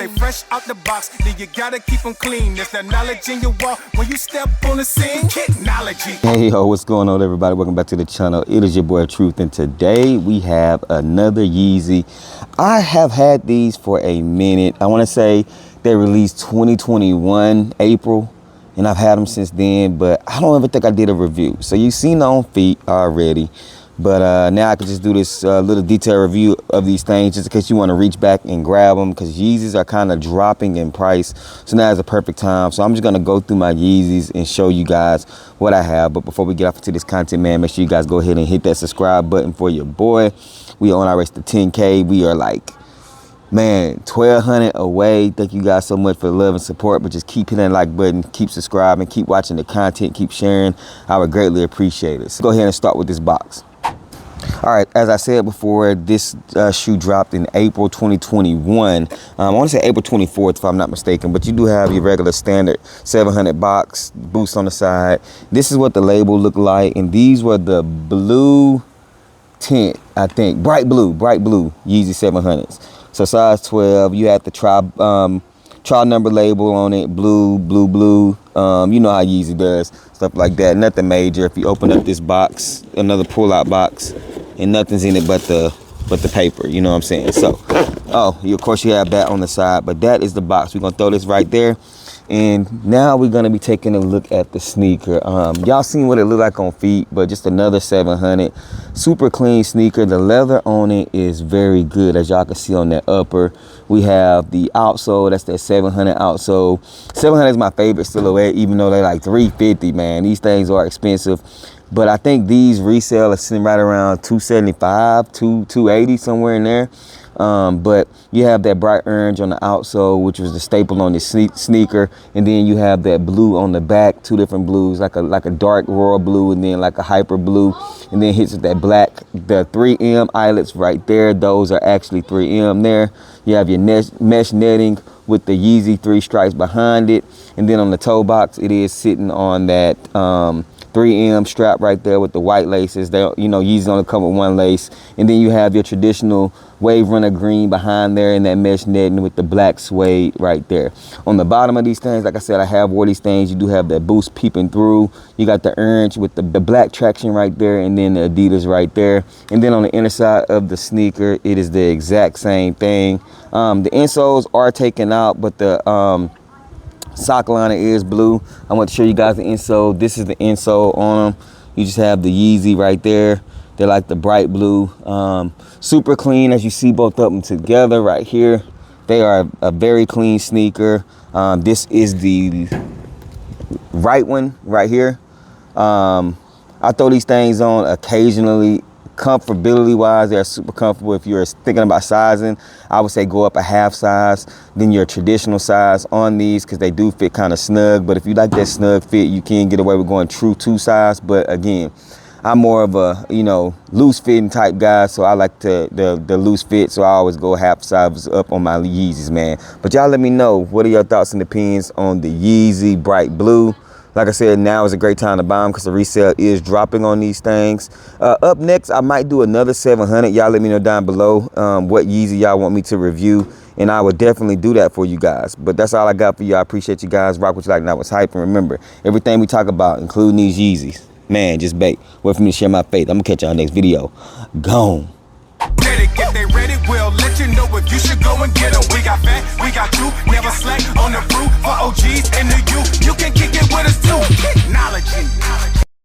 They fresh out the box, then you gotta keep them clean. There's that knowledge in your wall when you step on the scene. Technology. Hey, yo, what's going on, everybody? Welcome back to the channel. It is your boy Truth, and today we have another Yeezy. I have had these for a minute. I want to say they released 2021 April, and I've had them since then, but I don't ever think I did a review. So you've seen them on feet already. But now I can just do this little detailed review of these things just in case you want to reach back and grab them, because Yeezys are kind of dropping in price. So now is a perfect time. So I'm just going to go through my Yeezys and show you guys what I have. But before we get off into this content, man, make sure you guys go ahead and hit that subscribe button for your boy. We on our race to 10K. We are like, man, 1,200 away. Thank you guys so much for the love and support. But just keep hitting that like button, keep subscribing, keep watching the content, keep sharing. I would greatly appreciate it. So go ahead and start with this box. All right, as I said before, this shoe dropped in April 2021. I want to say April 24th, if I'm not mistaken, but you do have your regular standard 700 box, boost on the side. This is what the label looked like, and these were the blue tint, I think, bright blue Yeezy 700s. So size 12, you had the trial number label on it, blue. You know how Yeezy does, stuff like that. Nothing major. If you open up this box, another pull-out box, and nothing's in it but the paper, you know what I'm saying? So, of course you have that on the side, but that is the box. We're gonna throw this right there. And now we're gonna be taking a look at the sneaker. Y'all seen what it looked like on feet, but just another 700. Super clean sneaker. The leather on it is very good, as y'all can see on that upper. We have the outsole, that's that 700 outsole. 700 is my favorite silhouette, even though they're like $350, man. These things are expensive. But I think these resale are sitting right around $275, $280, somewhere in there. But you have that bright orange on the outsole, which was the staple on this sneaker, and then you have that blue on the back, two different blues, like a dark royal blue and then like a hyper blue, and then hits with that black. The 3M eyelets right there, those are actually 3M there. You have your mesh netting with the Yeezy 3 stripes behind it, and then on the toe box it is sitting on that 3M strap right there with the white laces. They, you know, Yeezy's only come with one lace. And then you have your traditional Wave Runner green behind there and that mesh netting with the black suede right there. On the bottom of these things, like I said, I have wore these things. You do have that boost peeping through. You got the orange with the black traction right there, and then the Adidas right there. And then on the inner side of the sneaker, it is the exact same thing. The insoles are taken out, but the sock liner is blue. I want to show you guys the insole. This is the insole on them. You just have the Yeezy right there. They're like the bright blue. Super clean, as you see both of them together right here. They are a very clean sneaker. This is the right one right here. I throw these things on occasionally. Comfortability wise, they're super comfortable. If you're thinking about sizing, I would say go up a half size than your traditional size on these, because they do fit kind of snug. But if you like that snug fit, you can get away with going true 2 size. But again, I'm more of a, you know, loose fitting type guy, so I like the loose fit, so I always go half size up on my Yeezys, man. But y'all let me know, what are your thoughts and opinions on the Yeezy bright blue? Like I said, now is a great time to buy them because the resale is dropping on these things. Up next, I might do another 700. Y'all let me know down below what Yeezy y'all want me to review, and I would definitely do that for you guys. But that's all I got for you. I appreciate you guys. Rock what you like, and I was hype. And remember, everything we talk about, including these Yeezys, man, just bait. Wait for me to share my faith. I'm going to catch y'all next video. Gone. If they ready, we'll let you know if you should go and get them. We got fat, we got you, never slack on the fruit for OGs and the youth. You can kick it with us too. Technology.